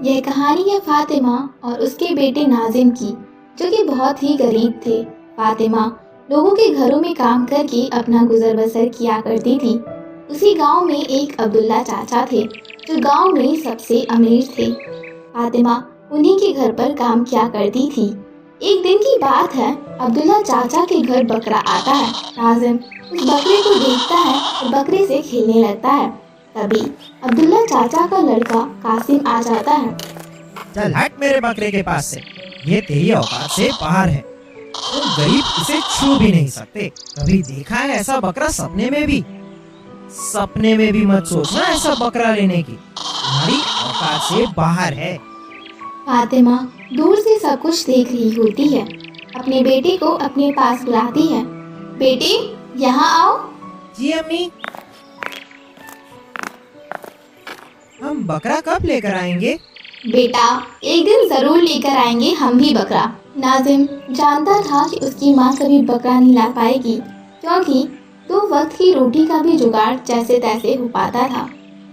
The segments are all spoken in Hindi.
यह कहानी है फातिमा और उसके बेटे नाजिम की, जो कि बहुत ही गरीब थे। फातिमा लोगों के घरों में काम करके अपना गुजर बसर किया करती थी। उसी गांव में एक अब्दुल्ला चाचा थे, जो गांव में सबसे अमीर थे। फातिमा उन्हीं के घर पर काम किया करती थी। एक दिन की बात है, अब्दुल्ला चाचा के घर बकरा आता है। नाजिम उस बकरे को देखता है और बकरे से खेलने लगता है। तभी अब्दुल्ला चाचा का लड़का कासिम आ जाता है। चल हट मेरे बकरे के पास से, ये तेरी औकात से बाहर है। तुम गरीब इसे छू भी नहीं सकते। कभी देखा है ऐसा बकरा सपने में भी? सपने में भी मत सोचना ऐसा बकरा लेने की, तुम्हारी औकात से बाहर है। फातिमा दूर से सब कुछ देख रही होती है। अपने बेटे को अपने पास बुलाती है। बेटे, यहाँ आओ। जी अम्मी। हम बकरा कब लेकर आएंगे? बेटा, एक दिन जरूर लेकर आएंगे हम भी बकरा। नाजिम जानता था कि उसकी माँ कभी बकरा नहीं ला पाएगी, क्योंकि 2 वक्त की रोटी का भी जुगाड़ जैसे तैसे हो पाता था।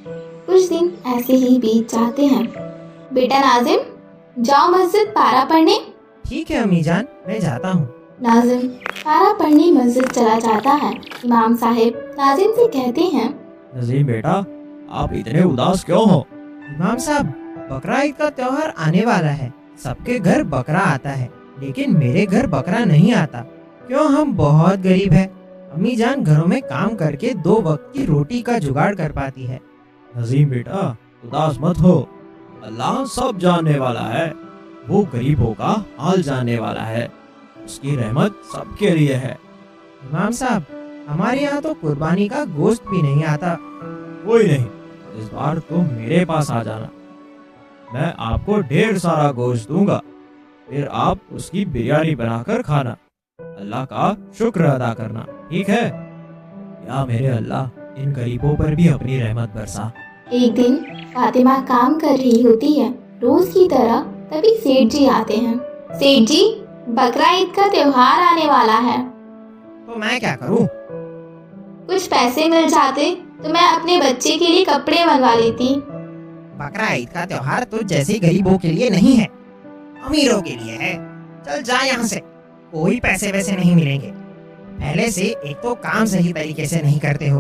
कुछ दिन ऐसे ही बीत जाते हैं। बेटा नाजिम, जाओ मस्जिद पारा पढ़ने। ठीक है अम्मी जान, मैं जाता हूँ। नाजिम पारा पढ़ने मस्जिद चला जाता है। इमाम साहिब नाजिम से कहते हैं, नजीम बेटा, आप इतने उदास क्यों हो? इमाम साहब, बकरा ईद का त्योहार आने वाला है। सबके घर बकरा आता है, लेकिन मेरे घर बकरा नहीं आता। क्यों? हम बहुत गरीब है। अम्मी जान घरों में काम करके 2 वक्त की रोटी का जुगाड़ कर पाती है। नजीम बेटा, उदास मत हो। अल्लाह सब जानने वाला है। वो गरीबों का हाल जानने वाला है। उसकी रहमत सबके लिए है। इमाम साहब, हमारे यहाँ तो कुर्बानी का गोश्त भी नहीं आता। कोई नहीं, इस बार तुम मेरे पास आ जाना, मैं आपको ढेर सारा गोश्त दूंगा। फिर आप उसकी बिरयानी बनाकर खाना, अल्लाह का शुक्र अदा करना, ठीक है? या मेरे अल्लाह, इन गरीबों पर भी अपनी रहमत बरसा। एक दिन फातिमा काम कर रही होती है, रोज की तरह। तभी सेठ जी आते हैं। सेठ जी, बकरा ईद का त्योहार आने वाला है। तो मैं क्या करूं? कुछ पैसे मिल जाते तो मैं अपने बच्चे के लिए कपड़े बनवा लेती। बकरा ईद का त्योहार तो जैसे गरीबों के लिए नहीं है, अमीरों के लिए है। चल जा यहाँ से, कोई पैसे वैसे नहीं मिलेंगे। पहले से एक तो काम सही तरीके से नहीं करते हो,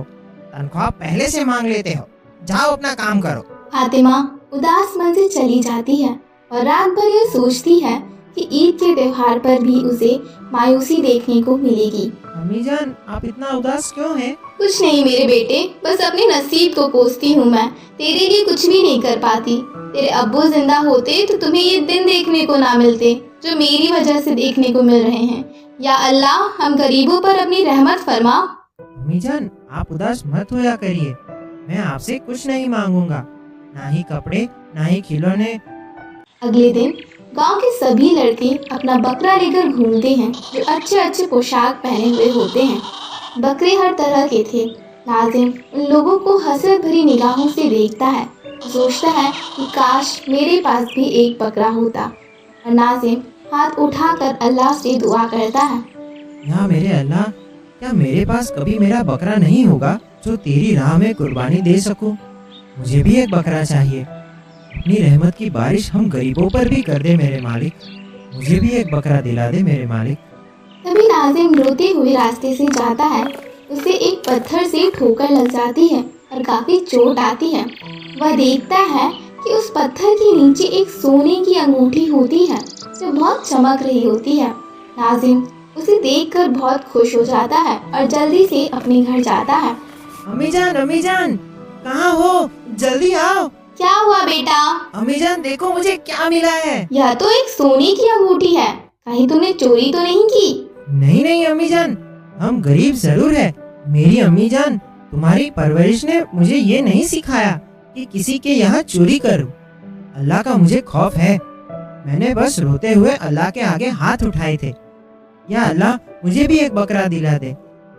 तनख्वाह पहले से मांग लेते हो। जाओ अपना काम करो। फातिमा उदास मन से चली जाती है और रात भर यह सोचती है कि ईद के त्योहार पर भी उसे मायूसी देखने को मिलेगी। अम्मी जान, आप इतना उदास क्यों हैं? कुछ नहीं मेरे बेटे, बस अपने नसीब को कोसती हूँ मैं। तेरे लिए कुछ भी नहीं कर पाती। तेरे अब्बू जिंदा होते तो तुम्हें ये दिन देखने को ना मिलते जो मेरी वजह से देखने को मिल रहे हैं। या अल्लाह, हम गरीबों पर अपनी रहमत फरमा। अम्मी जान, आप उदास मत होया करिए। मैं आपसे कुछ नहीं मांगूंगा, ना ही कपड़े, ना ही खिलौने। अगले दिन गांव के सभी लड़के अपना बकरा लेकर घूमते हैं, जो अच्छे अच्छे पोशाक पहने हुए होते हैं। बकरे हर तरह के थे। नाजिम उन लोगों को हसरत भरी निगाहों से देखता है। सोचता है कि काश मेरे पास भी एक बकरा होता। और नाजिम हाथ उठाकर अल्लाह से दुआ करता है, या मेरे अल्लाह, क्या मेरे पास कभी मेरा बकरा नहीं होगा जो तेरी राह में कुर्बानी दे सकूं? मुझे भी एक बकरा चाहिए। अपनी रहमत की बारिश हम गरीबों पर भी कर दे मेरे मालिक। मुझे भी एक बकरा दिला दे मेरे मालिक। तभी नाजिम रोते हुए रास्ते से जाता है। उसे एक पत्थर से ठोकर लग जाती है और काफी चोट आती है। वह देखता है कि उस पत्थर के नीचे एक सोने की अंगूठी होती है, जो बहुत चमक रही होती है। नाजिम उसे देखकर बहुत खुश हो जाता है और जल्दी से अपने घर जाता है। अम्मी जान, कहाँ हो? जल्दी आओ। क्या हुआ बेटा? अम्मी जान, देखो मुझे क्या मिला है। यह तो एक सोने की अंगूठी है। कहीं तुमने चोरी तो नहीं की? नहीं अम्मी जान, हम गरीब जरूर है। मेरी अम्मी जान, तुम्हारी परवरिश ने मुझे ये नहीं सिखाया कि किसी के यहाँ चोरी करूं। अल्लाह का मुझे खौफ है। मैंने बस रोते हुए अल्लाह के आगे हाथ उठाए थे, या अल्लाह मुझे भी एक बकरा दिला दे।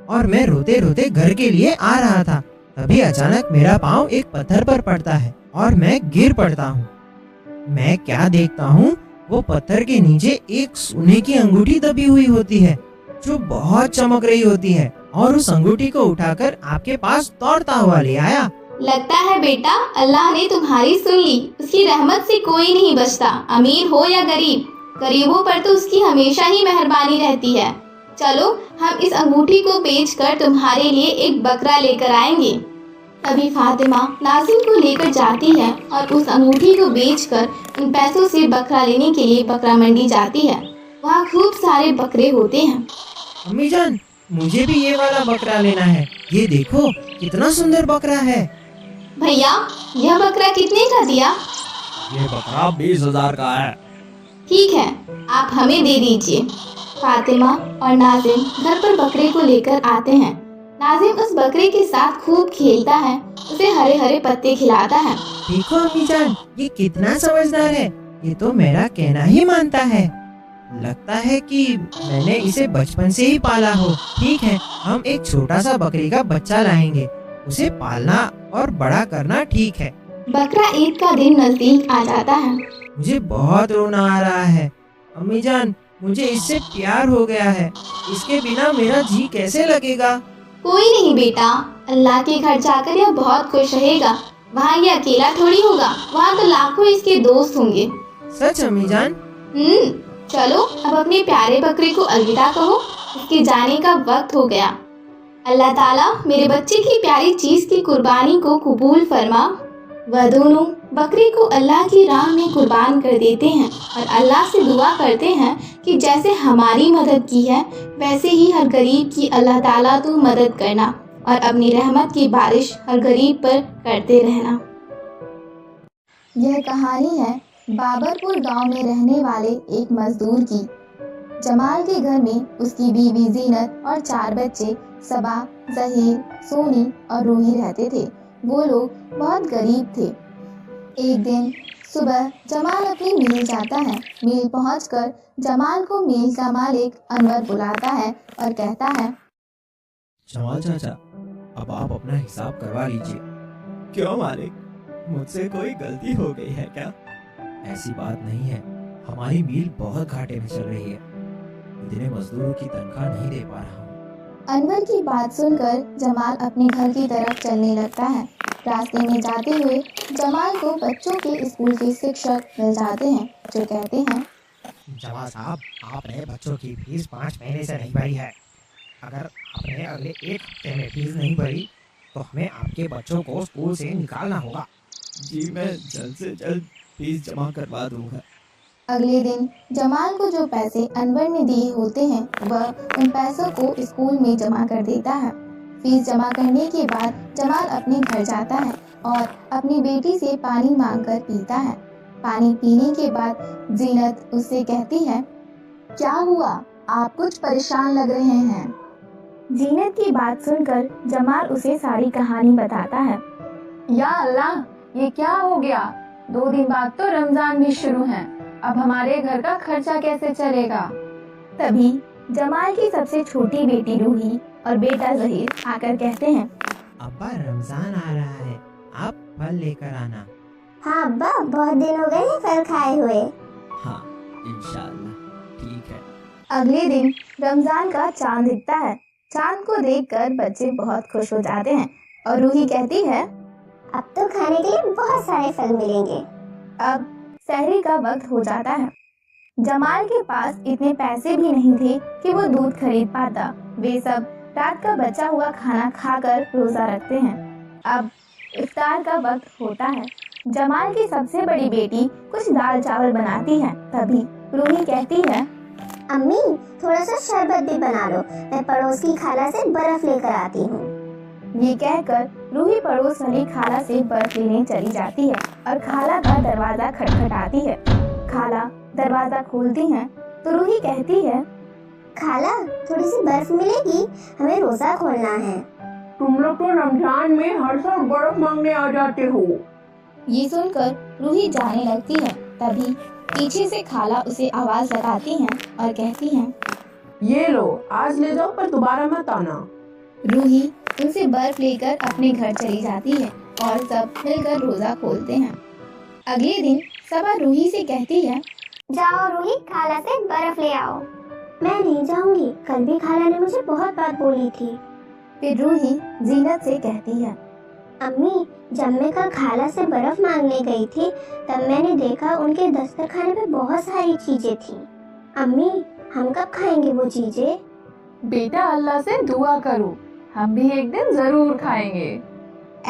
और मैं रोते रोते घर के लिए आ रहा था, तभी अचानक मेरा पाँव एक पत्थर पर पड़ता है और मैं गिर पड़ता हूँ। मैं क्या देखता हूँ, वो पत्थर के नीचे एक सोने की अंगूठी दबी हुई होती है, जो बहुत चमक रही होती है। और उस अंगूठी को उठाकर आपके पास दौड़ता हुआ ले आया लगता है बेटा अल्लाह ने तुम्हारी सुन ली। उसकी रहमत से कोई नहीं बचता, अमीर हो या गरीब। गरीबों पर तो उसकी हमेशा ही मेहरबानी रहती है। चलो हम इस अंगूठी को बेचकर तुम्हारे लिए एक बकरा लेकर आएंगे। तभी फातिमा नाज़िम को लेकर जाती है और उस अंगूठी को बेचकर उन पैसों से बकरा लेने के लिए बकरा मंडी जाती है। वहाँ खूब सारे बकरे होते हैं। अम्मी जान, मुझे भी ये वाला बकरा लेना है। ये देखो कितना सुंदर बकरा है। भैया यह बकरा कितने का दिया? ये बकरा 20,000 का है। ठीक है, आप हमें दे दीजिए। फातिमा और नाज़िम घर पर बकरे को लेकर आते हैं। नाज़िम उस बकरे के साथ खूब खेलता है, उसे हरे हरे पत्ते खिलाता है। देखो अम्मी जान, ये कितना समझदार है। ये तो मेरा कहना ही मानता है। लगता है कि मैंने इसे बचपन से ही पाला हो। ठीक है, हम एक छोटा सा बकरी का बच्चा लाएंगे। उसे पालना और बड़ा करना ठीक है। बकरा ईद का दिन नजदीक आ जाता है। मुझे बहुत रोना आ रहा है। अम्मी जान, मुझे इससे प्यार हो गया है। इसके बिना मेरा जी कैसे लगेगा? कोई नहीं बेटा, अल्लाह के घर जाकर यह बहुत खुश रहेगा। वहाँ ये अकेला थोड़ी होगा, वहाँ तो लाखों इसके दोस्त होंगे। सच अम्मी जान? चलो अब अपने प्यारे बकरे को अलविदा कहो, इसके जाने का वक्त हो गया। अल्लाह ताला मेरे बच्चे की प्यारी चीज की कुर्बानी को कबूल फरमा। वह दोनों बकरे को अल्लाह की राह में कुर्बान कर देते हैं और अल्लाह से दुआ करते हैं कि जैसे हमारी मदद की है वैसे ही हर गरीब की अल्लाह ताला तू मदद करना और अपनी रहमत की बारिश हर गरीब पर करते रहना। यह कहानी है बाबरपुर गांव में रहने वाले एक मजदूर की। जमाल के घर में उसकी बीवी जीनत और 4 बच्चे सबा, जहीर, सोनी और रूही रहते थे। वो लोग बहुत गरीब थे। एक दिन सुबह जमाल अपनी मिल जाता है। मिल पहुंचकर जमाल को मिल का मालिक अनवर बुलाता है और कहता है, जमाल चाचा, अब आप अपना हिसाब करवा लीजिए। क्यों मालिक, मुझसे कोई गलती हो गई है क्या? ऐसी बात नहीं है, हमारी मिल बहुत घाटे में चल रही है। इतने मजदूरों की तनख्वाह नहीं दे पा रहा हूँ। अनवर की बात सुनकर जमाल अपने घर की तरफ चलने लगता है। रास्ते में जाते हुए जमाल को बच्चों के स्कूल के शिक्षक मिल जाते हैं जो कहते हैं, जमाल साहब, आपने बच्चों की फीस 5 महीने से नहीं भरी है। अगर आपने अगले 1 हफ्ते में फीस नहीं भरी तो हमें आपके बच्चों को स्कूल से निकालना होगा। जी, मैं जल्द से जल्द फीस जमा करवा दूंगा। अगले दिन जमाल को जो पैसे अनवर ने दिए होते हैं वह उन पैसों को स्कूल में जमा कर देता है। फीस जमा करने के बाद जमाल अपने घर जाता है और अपनी बेटी से पानी मांगकर पीता है। पानी पीने के बाद जीनत उससे कहती है, क्या हुआ, आप कुछ परेशान लग रहे हैं। जीनत की बात सुनकर जमाल उसे सारी कहानी बताता है। या अल्लाह, ये क्या हो गया? 2 दिन बाद तो रमजान भी शुरू है। अब हमारे घर का खर्चा कैसे चलेगा? तभी जमाल की सबसे छोटी बेटी रूही और बेटा जहीर आकर कहते हैं, अब्बा, रमजान आ रहा है, आप फल लेकर आना। हाँ अब्बा, बहुत दिन हो गए फल खाए हुए। हाँ, इंशाअल्लाह, ठीक है। अगले दिन रमजान का चांद दिखता है। चांद को देखकर बच्चे बहुत खुश हो जाते हैं और रूही कहती है, अब तो खाने के लिए बहुत सारे फल मिलेंगे। अब सहरी का वक्त हो जाता है। जमाल के पास इतने पैसे भी नहीं थे कि वो दूध खरीद पाता। वे सब रात का बचा हुआ खाना खाकर रोजा रखते हैं। अब इफ्तार का वक्त होता है। जमाल की सबसे बड़ी बेटी कुछ दाल चावल बनाती है। तभी रूही कहती है, अम्मी, थोड़ा सा शरबत भी बना लो, मैं पड़ोस की खाला से बर्फ लेकर आती हूँ। ये कहकर रूही पड़ोस वाली खाला से बर्फ लेने चली जाती है और खाला का दरवाजा खटखटाती है। खाला दरवाजा खोलती हैं तो रूही कहती है, खाला, थोड़ी सी बर्फ मिलेगी, हमें रोजा खोलना है। तुम लोग तो रमजान में हर साल बर्फ मांगने आ जाते हो। ये सुनकर रूही जाने लगती है। तभी पीछे से खाला उसे आवाज लगाती हैं और कहती हैं, ये लो, आज ले जाओ पर दोबारा मत आना। रूही उनसे बर्फ लेकर अपने घर चली जाती है और सब मिलकर रोजा खोलते हैं। अगले दिन सबा रूही से कहती है, जाओ रूही, खाला से बर्फ ले आओ। मैं नहीं जाऊंगी, कल भी खाला ने मुझे बहुत बात बोली थी। फिर रूही जीनत से कहती है, अम्मी, जब मैं कल खाला से बर्फ मांगने गई थी तब मैंने देखा उनके दस्तरखाने पे बहुत सारी चीजें थी। अम्मी, हम कब खाएंगे वो चीजें? बेटा अल्लाह से दुआ करो, हम भी एक दिन जरूर खाएंगे।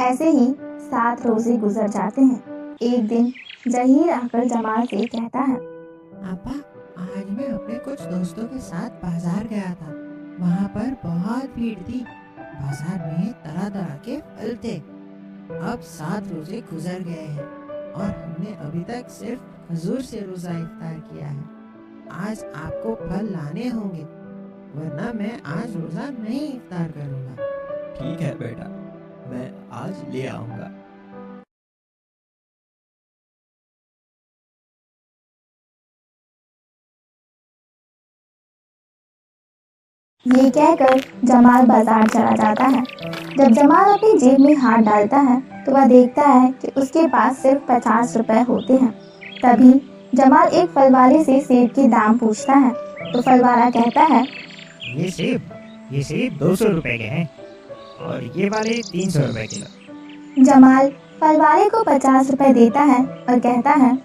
ऐसे ही 7 रोजे गुजर जाते हैं। एक दिन जहीर आकर जमाल से कहता है, पापा, आज मैं अपने कुछ दोस्तों के साथ बाजार गया था। वहाँ पर बहुत भीड़ थी। बाजार में तरह तरह के फल थे। अब 7 रोजे गुजर गए हैं और हमने अभी तक सिर्फ खजूर से रोजा इफ्तार किया है। आज आपको फल लाने होंगे, वरना मैं आज रोजा नहीं इफ्तार करूँगा। ठीक है बेटा, मैं आज ले आऊँगा। ये कहकर जमाल बाजार चला जाता है। जब जमाल अपनी जेब में हाथ डालता है तो वह देखता है कि उसके पास सिर्फ 50 रुपए होते हैं। तभी जमाल एक फल वाले से सेब के दाम पूछता है तो फल वाला कहता है, ये सेब 200 रुपए के हैं और ये वाले 300 रुपए किलो। जमाल फल वाले को 50 रुपए देता है और कहता है,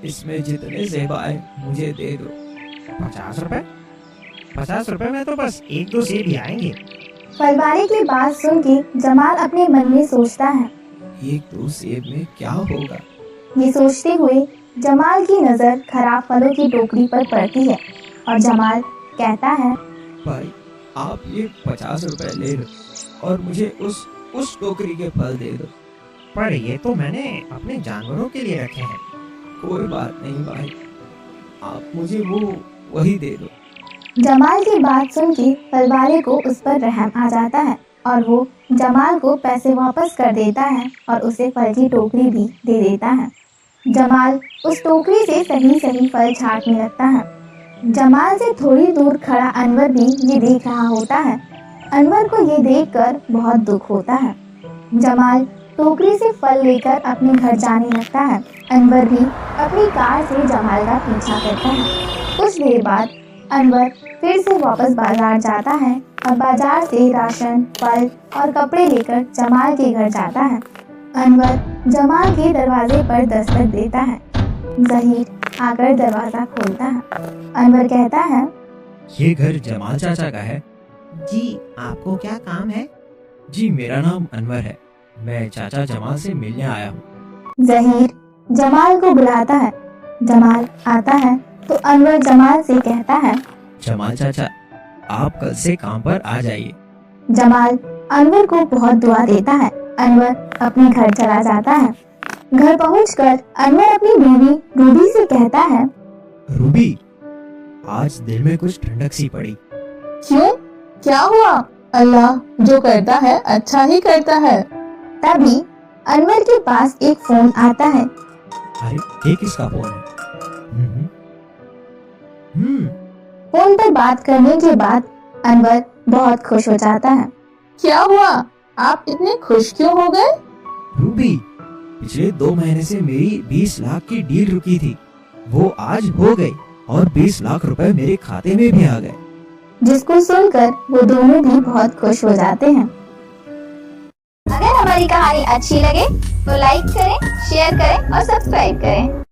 इसमें जितने सेब आए मुझे दे दो। 50 रुपए? 50 रुपए में तो बस 1-2 सेब ही आएंगे। फल वाले की बात सुन के जमाल अपने मन में सोचता है। 1-2 सेब में क्या होगा? ये सोचते हुए जमाल की नजर खराब फलों की टोकरी पर पड़ती है और जमाल कहता है, भाई, आप ये 50 रुपए ले लो और मुझे उस टोकरी के फल दे दो। पर ये तो मैंने अपने जानवरों के लिए रखे हैं। कोई बात नहीं भाई, आप मुझे वही दे दो। जमाल की बात सुन के फल वाले को उस पर रहम आ जाता है और वो जमाल को पैसे वापस कर देता है और उसे फल की टोकरी भी दे देता है। जमाल उस टोकरी से सही सही फल छांटने लगता है। जमाल से थोड़ी दूर खड़ा अनवर भी ये देख रहा होता है। अनवर को ये देखकर बहुत दुख होता है। जमाल टोकरी से फल लेकर अपने घर जाने लगता है। अनवर भी अपनी कार से जमाल का पीछा करता है। कुछ देर बाद अनवर फिर से वापस बाजार जाता है और बाजार से राशन, फल और कपड़े लेकर जमाल के घर जाता है। अनवर जमाल के दरवाजे पर दस्तक देता है। जहीर आकर दरवाजा खोलता है। अनवर कहता है, ये घर जमाल चाचा का है? जी, आपको क्या काम है? जी, मेरा नाम अनवर है। मैं चाचा जमाल से मिलने आया हूँ। जहीर जमाल को बुलाता है। जमाल आता है तो अनवर जमाल से कहता है, जमाल चाचा, आप कल से काम पर आ जाइए। जमाल अनवर को बहुत दुआ देता है। अनवर अपने घर चला जाता है। घर पहुंचकर अनवर अपनी बीवी रूबी से कहता है, रूबी, आज दिल में कुछ ठंडक सी पड़ी। क्यों, क्या हुआ? अल्लाह जो करता है अच्छा ही करता है। तभी अनवर के पास एक फोन आता है। अरे, ये किसका फोन है? फोन पर बात करने के बाद अनवर बहुत खुश हो जाता है। क्या हुआ, आप इतने खुश क्यों हो गए? रूबी, पिछले 2 महीने से मेरी 20 लाख की डील रुकी थी, वो आज हो गई और 20 लाख रुपए मेरे खाते में भी आ गए। जिसको सुनकर वो दोनों भी बहुत खुश हो जाते हैं। अगर हमारी कहानी अच्छी लगे तो लाइक करें, शेयर करें और सब्सक्राइब करें।